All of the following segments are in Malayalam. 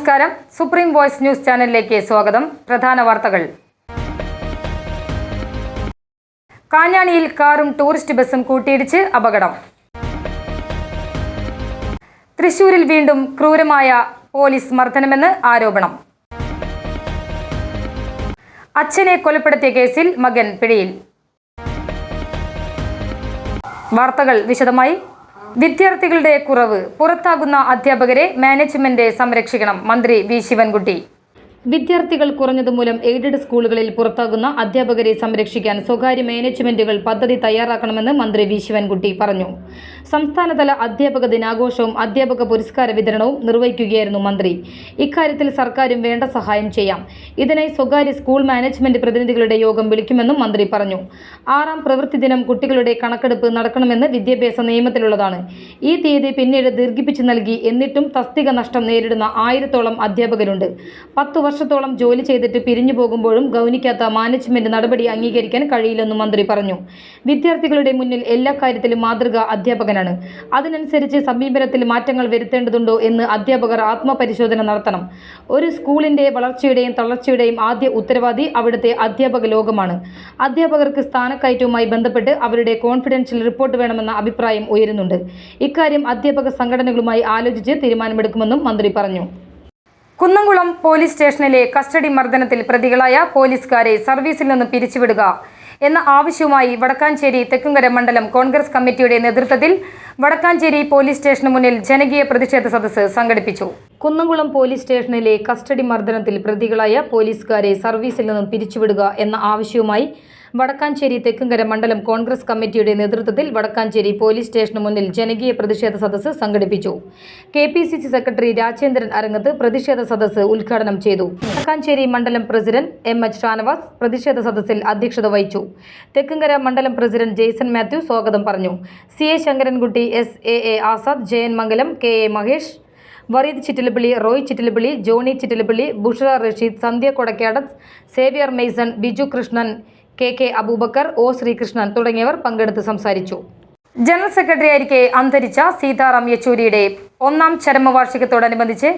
നമസ്കാരം. സുപ്രീം വോയ്സ് ന്യൂസ് ചാനലിലേക്ക് സ്വാഗതം. പ്രധാന വാർത്തകൾ. കാഞ്ഞാണിയിൽ കാറും ടൂറിസ്റ്റ് ബസും കൂട്ടിയിടിച്ച് അപകടം. തൃശൂരിൽ വീണ്ടും ക്രൂരമായ പോലീസ് മർദ്ദനമെന്ന് ആരോപണം. അച്ഛനെ കൊലപ്പെടുത്തിയ കേസിൽ മകൻ പിടിയിൽ. വാർത്തകൾ വിശദമായി. വിദ്യാർത്ഥികളുടെ കുറവ്, പുറത്താകുന്ന അധ്യാപകരെ മാനേജ്മെന്റ് സംരക്ഷിക്കണം. മന്ത്രി വി ശിവൻകുട്ടി. വിദ്യാർത്ഥികൾ കുറഞ്ഞതുമൂലം എയ്ഡഡ് സ്കൂളുകളിൽ പുറത്താകുന്ന അധ്യാപകരെ സംരക്ഷിക്കാൻ സ്വകാര്യ മാനേജ്മെന്റുകൾ പദ്ധതി തയ്യാറാക്കണമെന്ന് മന്ത്രി വി ശിവൻകുട്ടി പറഞ്ഞു. സംസ്ഥാനതല അധ്യാപക ദിനാഘോഷവും അധ്യാപക പുരസ്കാര വിതരണവും നിർവഹിക്കുകയായിരുന്നു മന്ത്രി. ഇക്കാര്യത്തിൽ സർക്കാരും വേണ്ട സഹായം ചെയ്യാം. ഇതിനായി സ്വകാര്യ സ്കൂൾ മാനേജ്മെന്റ് പ്രതിനിധികളുടെ യോഗം വിളിക്കുമെന്നും മന്ത്രി പറഞ്ഞു. 6ാം പ്രവൃത്തി ദിനം കുട്ടികളുടെ കണക്കെടുപ്പ് നടക്കണമെന്ന് വിദ്യാഭ്യാസ നിയമത്തിലുള്ളതാണ്. ഈ തീയതി പിന്നീട് ദീർഘിപ്പിച്ചു നൽകി. എന്നിട്ടും തസ്തിക നഷ്ടം നേരിടുന്ന 1000-ഓളം അധ്യാപകരുണ്ട്. 10 വർഷത്തോളം ജോലി ചെയ്തിട്ട് പിരിഞ്ഞു പോകുമ്പോഴും ഗൗനിക്കാത്ത മാനേജ്മെന്റ് നടപടി അംഗീകരിക്കാൻ കഴിയില്ലെന്നും മന്ത്രി പറഞ്ഞു. വിദ്യാർത്ഥികളുടെ മുന്നിൽ എല്ലാ കാര്യത്തിലും മാതൃക അധ്യാപകനാണ്. അതിനനുസരിച്ച് സമീപനത്തിൽ മാറ്റങ്ങൾ വരുത്തേണ്ടതുണ്ടോ എന്ന് അധ്യാപകർ ആത്മപരിശോധന നടത്തണം. ഒരു സ്കൂളിന്റെ വളർച്ചയുടെയും തളർച്ചയുടെയും ആദ്യ ഉത്തരവാദി അവിടുത്തെ അധ്യാപക ലോകമാണ്. അധ്യാപകർക്ക് സ്ഥാനക്കയറ്റവുമായി ബന്ധപ്പെട്ട് അവരുടെ കോൺഫിഡൻഷ്യൽ റിപ്പോർട്ട് വേണമെന്ന അഭിപ്രായം ഉയരുന്നുണ്ട്. ഇക്കാര്യം അധ്യാപക സംഘടനകളുമായി ആലോചിച്ച് തീരുമാനമെടുക്കുമെന്നും മന്ത്രി പറഞ്ഞു. കുന്നംകുളം പോലീസ് സ്റ്റേഷനിലെ കസ്റ്റഡി മർദ്ദനത്തിൽ പ്രതികളായ പോലീസുകാരെ സർവീസിൽ നിന്ന് പിരിച്ചുവിടുക എന്ന ആവശ്യവുമായി വടക്കാഞ്ചേരി തെക്കുംകര മണ്ഡലം കോൺഗ്രസ് കമ്മിറ്റിയുടെ നേതൃത്വത്തിൽ വടക്കാഞ്ചേരി പോലീസ് സ്റ്റേഷന് മുന്നിൽ ജനകീയ പ്രതിഷേധ സദസ്സ് സംഘടിപ്പിച്ചു. കുന്നംകുളം പോലീസ് സ്റ്റേഷനിലെ കസ്റ്റഡി മർദ്ദനത്തിൽ പ്രതികളായ പോലീസുകാരെ സർവീസിൽ നിന്നും പിരിച്ചുവിടുക എന്ന ആവശ്യവുമായി വടക്കാഞ്ചേരി തെക്കുംകര മണ്ഡലം കോൺഗ്രസ് കമ്മിറ്റിയുടെ നേതൃത്വത്തിൽ വടക്കാഞ്ചേരി പോലീസ് സ്റ്റേഷന് മുന്നിൽ ജനകീയ പ്രതിഷേധ സദസ്സ് സംഘടിപ്പിച്ചു. KPCC സെക്രട്ടറി രാജേന്ദ്രൻ അരങ്ങത്ത് പ്രതിഷേധ സദസ്സ് ഉദ്ഘാടനം ചെയ്തു. വടക്കാഞ്ചേരി മണ്ഡലം പ്രസിഡന്റ് MH ഷാനവാസ് പ്രതിഷേധ സദസ്സിൽ അധ്യക്ഷത വഹിച്ചു. തെക്കുംകര മണ്ഡലം പ്രസിഡന്റ് ജെയ്സൺ മാത്യു സ്വാഗതം പറഞ്ഞു. CA Sankarankutty, SAA Azad, Jayan Mangalam, KA Mahesh, Vareed Chittilappally, Roy Chittilappally, Johny Chittilappally, Bushra Rasheed, Sandhya Kodakkadath, Xavier Mayson, Biju Krishnan, KK Abubakar, O Sreekrishnan തുടങ്ങിയവർ പങ്കെടുത്ത് സംസാരിച്ചു. ജനറൽ സെക്രട്ടറിയായിരിക്കെ അന്തരിച്ച സീതാറാം യെച്ചൂരിയുടെ 1ാം ചരമവാർഷികത്തോടനുബന്ധിച്ച്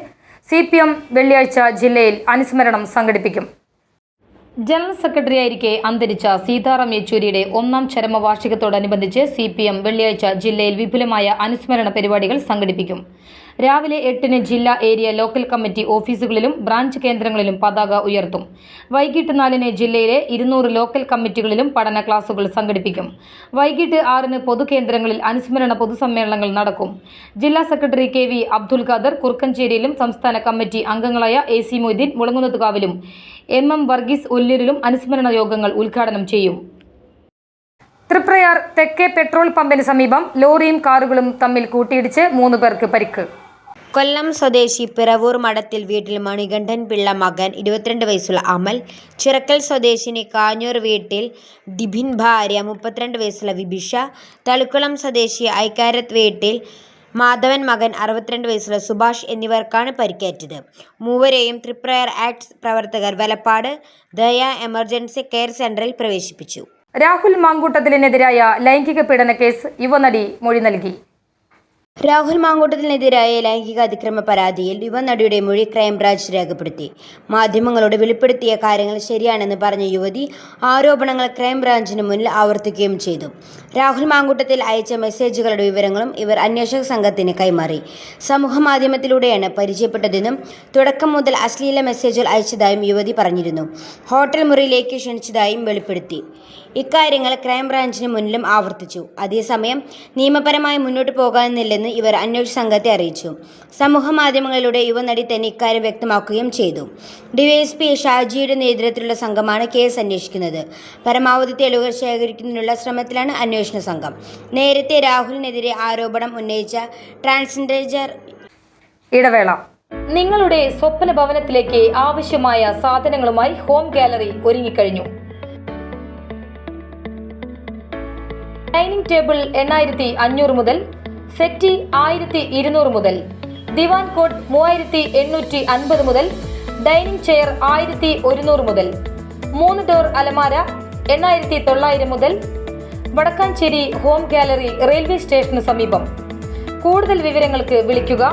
CPM വെള്ളിയാഴ്ച ജില്ലയിൽ അനുസ്മരണം സംഘടിപ്പിക്കും. ജനറൽ സെക്രട്ടറിയായിരിക്കെ അന്തരിച്ച സീതാറാം യെച്ചൂരിയുടെ 1ാം ചരമവാർഷികത്തോടനുബന്ധിച്ച് CPM വെള്ളിയാഴ്ച ജില്ലയിൽ വിപുലമായ അനുസ്മരണ പരിപാടികൾ സംഘടിപ്പിക്കും. രാവിലെ 8-ന് ജില്ലാ ഏരിയ ലോക്കൽ കമ്മിറ്റി ഓഫീസുകളിലും ബ്രാഞ്ച് കേന്ദ്രങ്ങളിലും പതാക ഉയർത്തും. വൈകിട്ട് 4-ന് ജില്ലയിലെ 200 ലോക്കൽ കമ്മിറ്റികളിലും പഠന ക്ലാസുകൾ സംഘടിപ്പിക്കും. വൈകിട്ട് 6-ന് പൊതുകേന്ദ്രങ്ങളിൽ അനുസ്മരണ പൊതുസമ്മേളനങ്ങൾ നടക്കും. ജില്ലാ സെക്രട്ടറി KV അബ്ദുൽ ഖാദർ കുറുക്കഞ്ചേരിയിലും സംസ്ഥാന കമ്മിറ്റി അംഗങ്ങളായ AC മൊയ്തീൻ മുളങ്ങുന്നത്തുകാവിലും MM വർഗീസ് ഒല്ലൂരിലും അനുസ്മരണ യോഗങ്ങൾ ഉദ്ഘാടനം ചെയ്യും. തൃപ്രയാർ തെക്കേ പെട്രോൾ പമ്പിന് സമീപം ലോറിയും കാറുകളും തമ്മിൽ കൂട്ടിയിടിച്ച് 3 പേർക്ക് പരിക്ക്. കൊല്ലം സ്വദേശി പിറവൂർ മഠത്തിൽ വീട്ടിൽ മണികണ്ഠൻ പിള്ള മകൻ 22 വയസ്സുള്ള അമൽ, ചിറക്കൽ സ്വദേശിനി കാഞ്ഞൂർ വീട്ടിൽ ഡിബിൻ ഭാര്യ 32 വയസ്സുള്ള വിഭിഷ, തളിക്കുളം സ്വദേശി ഐക്കാരത്ത് വീട്ടിൽ മാധവൻ മകൻ 62 വയസ്സുള്ള സുഭാഷ് എന്നിവർക്കാണ് പരിക്കേറ്റത്. മൂവരെയും തൃപ്രയാർ ആക്ട്സ് പ്രവർത്തകർ വലപ്പാട് ദയ എമർജൻസി കെയർ സെന്ററിൽ പ്രവേശിപ്പിച്ചു. രാഹുൽ മാങ്കൂട്ടത്തിനെതിരായ ലൈംഗിക പീഡന കേസ് യുവനടി മൊഴി നൽകി. രാഹുൽ മാങ്കൂട്ടത്തിനെതിരായ ലൈംഗിക അതിക്രമ പരാതിയിൽ യുവനടിയുടെ മൊഴി ക്രൈംബ്രാഞ്ച് രേഖപ്പെടുത്തി. മാധ്യമങ്ങളോട് വെളിപ്പെടുത്തിയ കാര്യങ്ങൾ ശരിയാണെന്ന് പറഞ്ഞ യുവതി ആരോപണങ്ങൾ ക്രൈംബ്രാഞ്ചിന് മുന്നിൽ ആവർത്തിക്കുകയും ചെയ്തു. രാഹുൽ മാങ്കൂട്ടത്തിൽ അയച്ച മെസ്സേജുകളുടെ വിവരങ്ങളും ഇവർ അന്വേഷക സംഘത്തിന് കൈമാറി. സമൂഹമാധ്യമത്തിലൂടെയാണ് പരിചയപ്പെട്ടതെന്നും തുടക്കം മുതൽ അശ്ലീല മെസ്സേജുകൾ അയച്ചതായും യുവതി പറഞ്ഞിരുന്നു. ഹോട്ടൽ മുറിയിലേക്ക് ക്ഷണിച്ചതായും വെളിപ്പെടുത്തി. ഇക്കാര്യങ്ങൾ ക്രൈംബ്രാഞ്ചിന് മുന്നിലും ആവർത്തിച്ചു. അതേസമയം നിയമപരമായി മുന്നോട്ട് പോകാനില്ലെന്ന് ഇവർ അന്വേഷണ സംഘത്തെ അറിയിച്ചു. സമൂഹമാധ്യമങ്ങളിലൂടെ യുവനടി തന്നെ ഇക്കാര്യം വ്യക്തമാക്കുകയും ചെയ്തു. DYSP ഷാജിയുടെ നേതൃത്വത്തിലുള്ള സംഘമാണ് കേസ് അന്വേഷിക്കുന്നത്. പരമാവധി തെളിവുകൾ ശേഖരിക്കുന്നതിനുള്ള ശ്രമത്തിലാണ് അന്വേഷണ സംഘം. നേരത്തെ രാഹുലിനെതിരെ ആരോപണം ഉന്നയിച്ച ട്രാൻസ്ജെൻഡർ ഇടവേള. നിങ്ങളുടെ സ്വപ്ന ഭവനത്തിലേക്ക് ആവശ്യമായ സാധനങ്ങളുമായി ഹോം ഗാലറി ഒരുങ്ങിക്കഴിഞ്ഞു. ഡൈനിങ് ടേബിൾ 8500 മുതൽ, സെറ്റി 1200 മുതൽ, ദിവാൻ കോട്ട് 3850 മുതൽ, ഡൈനിങ് ചെയർ 1100 മുതൽ, 3 ഡോർ അലമാര 8900 മുതൽ. വടക്കാഞ്ചേരി ഹോം ഗാലറി റെയിൽവേ സ്റ്റേഷന് സമീപം. കൂടുതൽ വിവരങ്ങൾക്ക് വിളിക്കുക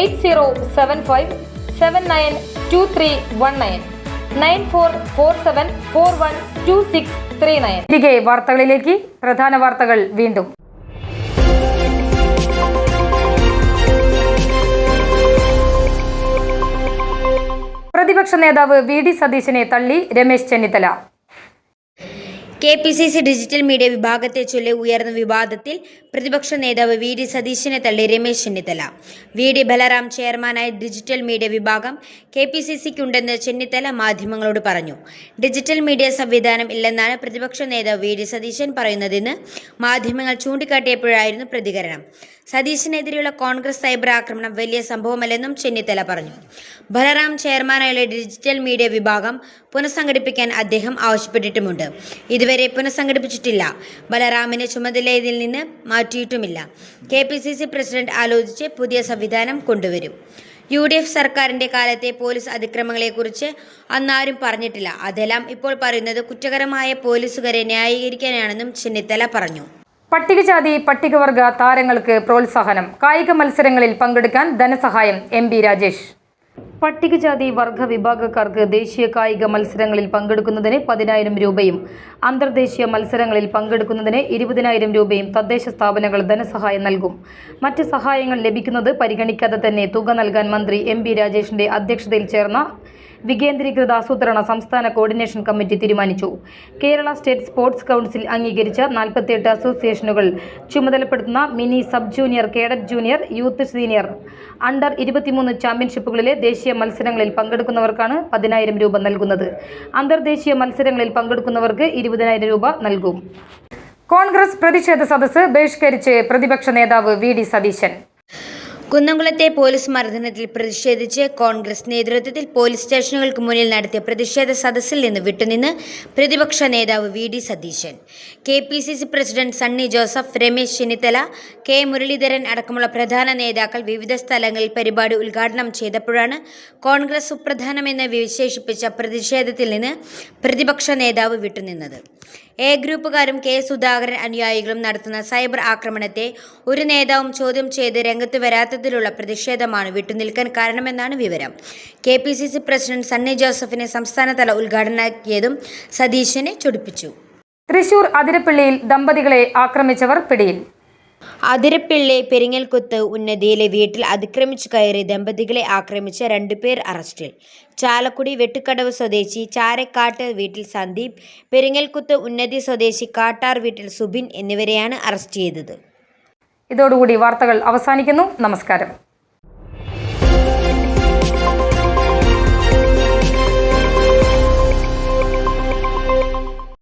8075 792319 9447412639. തിരികെ വാർത്തകളിലേക്ക്. പ്രധാന വാർത്തകൾ വീണ്ടും. പ്രതിപക്ഷ നേതാവ് വി ഡി സതീശനെ തള്ളി Ramesh Chennithala. KPCC digital media വിഭാഗത്തെ ചൊല്ലി ഉയർന്ന വിവാദത്തിൽ പ്രതിപക്ഷ നേതാവ് വി ഡി സതീശനെ തള്ളി രമേശ് ചെന്നിത്തല. വി ഡി ബലറാം ചെയർമാനായ ഡിജിറ്റൽ മീഡിയ വിഭാഗം KPCCക്കുണ്ടെന്ന് ചെന്നിത്തല മാധ്യമങ്ങളോട് പറഞ്ഞു. ഡിജിറ്റൽ മീഡിയ സംവിധാനം ഇല്ലെന്നാണ് പ്രതിപക്ഷ നേതാവ് വി ഡി സതീശൻ പറയുന്നതെന്ന് മാധ്യമങ്ങൾ ചൂണ്ടിക്കാട്ടിയപ്പോഴായിരുന്നു പ്രതികരണം. സതീശനെതിരെയുള്ള കോൺഗ്രസ് സൈബർ ആക്രമണം വലിയ സംഭവമല്ലെന്നും ചെന്നിത്തല പറഞ്ഞു. ബലറാം ചെയർമാനായുള്ള ഡിജിറ്റൽ മീഡിയ വിഭാഗം പുനഃസംഘടിപ്പിക്കാൻ അദ്ദേഹം ആവശ്യപ്പെട്ടിട്ടുമുണ്ട്. ഇതുവരെ പുനഃസംഘടിപ്പിച്ചിട്ടില്ല. ബലറാമിനെ ചുമതലയിൽ നിന്ന് മാറ്റിയിട്ടുമില്ല. KPCC പ്രസിഡന്റ് ആലോചിച്ച് പുതിയ സംവിധാനം കൊണ്ടുവരും. UDF സർക്കാരിന്റെ കാലത്തെ പോലീസ് അതിക്രമങ്ങളെക്കുറിച്ച് അന്നാരും പറഞ്ഞിട്ടില്ല. അതെല്ലാം ഇപ്പോൾ പറയുന്നത് കുറ്റകരമായ പോലീസുകാരെ ന്യായീകരിക്കാനാണെന്നും ചെന്നിത്തല പറഞ്ഞു. പട്ടികജാതി പട്ടികവർഗ താരങ്ങൾക്ക് പ്രോത്സാഹനം. കായിക മത്സരങ്ങളിൽ പങ്കെടുക്കാൻ ധനസഹായം. MP രാജേഷ്. പട്ടികജാതി വർഗ വിഭാഗക്കാർക്ക് ദേശീയ കായിക മത്സരങ്ങളിൽ പങ്കെടുക്കുന്നതിന് 10,000 രൂപയും അന്തർദേശീയ മത്സരങ്ങളിൽ പങ്കെടുക്കുന്നതിന് 20,000 രൂപയും തദ്ദേശ സ്ഥാപനങ്ങൾ ധനസഹായം നൽകും. മറ്റ് സഹായങ്ങൾ ലഭിക്കുന്നത് പരിഗണിക്കാതെ തന്നെ തുക നൽകാൻ മന്ത്രി MP രാജേഷിന്റെ അധ്യക്ഷതയിൽ ചേർന്ന വികേന്ദ്രീകൃത ആസൂത്രണ സംസ്ഥാന കോർഡിനേഷൻ കമ്മിറ്റി തീരുമാനിച്ചു. കേരള സ്റ്റേറ്റ് സ്പോർട്സ് കൗൺസിൽ അംഗീകരിച്ച 48 അസോസിയേഷനുകൾ ചുമതലപ്പെടുത്തുന്ന mini, sub junior, cadet junior, youth senior, under 23 ചാമ്പ്യൻഷിപ്പുകളിലെ ദേശീയ മത്സരങ്ങളിൽ പങ്കെടുക്കുന്നവർക്കാണ് 10,000 രൂപ നൽകുന്നത്. അന്തർദേശീയ മത്സരങ്ങളിൽ പങ്കെടുക്കുന്നവർക്ക് 20,000 രൂപ നൽകും. കോൺഗ്രസ് പ്രതിഷേധ സദസ്സ് ബഹിഷ്കരിച്ച് പ്രതിപക്ഷ നേതാവ് വി ഡി സതീശൻ. കുന്നംകുളത്തെ പോലീസ് മർദ്ദനത്തിൽ പ്രതിഷേധിച്ച് കോൺഗ്രസ് നേതൃത്വത്തിൽ പോലീസ് സ്റ്റേഷനുകൾക്ക് മുന്നിൽ നടത്തിയ പ്രതിഷേധ സദസ്സിൽ നിന്ന് വിട്ടുനിന്ന് പ്രതിപക്ഷ നേതാവ് V D Satheesan. KPCC president Sunny Joseph, Ramesh Chennithala, K Muraleedharan അടക്കമുള്ള പ്രധാന നേതാക്കൾ വിവിധ സ്ഥലങ്ങളിൽ പരിപാടി ഉദ്ഘാടനം ചെയ്തപ്പോഴാണ് കോൺഗ്രസ് സുപ്രധാനമെന്ന് വിശേഷിപ്പിച്ച പ്രതിഷേധത്തിൽ നിന്ന് പ്രതിപക്ഷ നേതാവ് വിട്ടുനിന്നത്. A ഗ്രൂപ്പുകാരും K സുധാകരൻ അനുയായികളും നടത്തുന്ന സൈബർ ആക്രമണത്തെ ഒരു നേതാവും ചോദ്യം ചെയ്ത് രംഗത്ത് വരാത്തതിലുള്ള പ്രതിഷേധമാണ് വിട്ടുനിൽക്കാൻ കാരണമെന്നാണ് വിവരം. KPCC പ്രസിഡന്റ് സണ്ണി ജോസഫിനെ സംസ്ഥാനതല ഉദ്ഘാടനമാക്കിയതും സതീശനെ ചൊടിപ്പിച്ചു. തൃശൂർ അതിരപ്പള്ളിയിൽ ദമ്പതികളെ ആക്രമിച്ചവർ പിടിയിൽ. അതിരപ്പിള്ളി പെരിങ്ങൽകുത്ത് ഉന്നതിയിലെ വീട്ടിൽ അതിക്രമിച്ചു കയറി ദമ്പതികളെ ആക്രമിച്ച 2 പേർ അറസ്റ്റിൽ. ചാലക്കുടി വെട്ടുക്കടവ് സ്വദേശി ചാരക്കാട്ട് വീട്ടിൽ സന്ദീപ്, പെരിങ്ങൽകുത്ത് ഉന്നതി സ്വദേശി കാട്ടാർ വീട്ടിൽ സുബിൻ എന്നിവരെയാണ് അറസ്റ്റ് ചെയ്തത്. ഇതോടുകൂടി വാർത്തകൾ അവസാനിക്കുന്നു. നമസ്കാരം.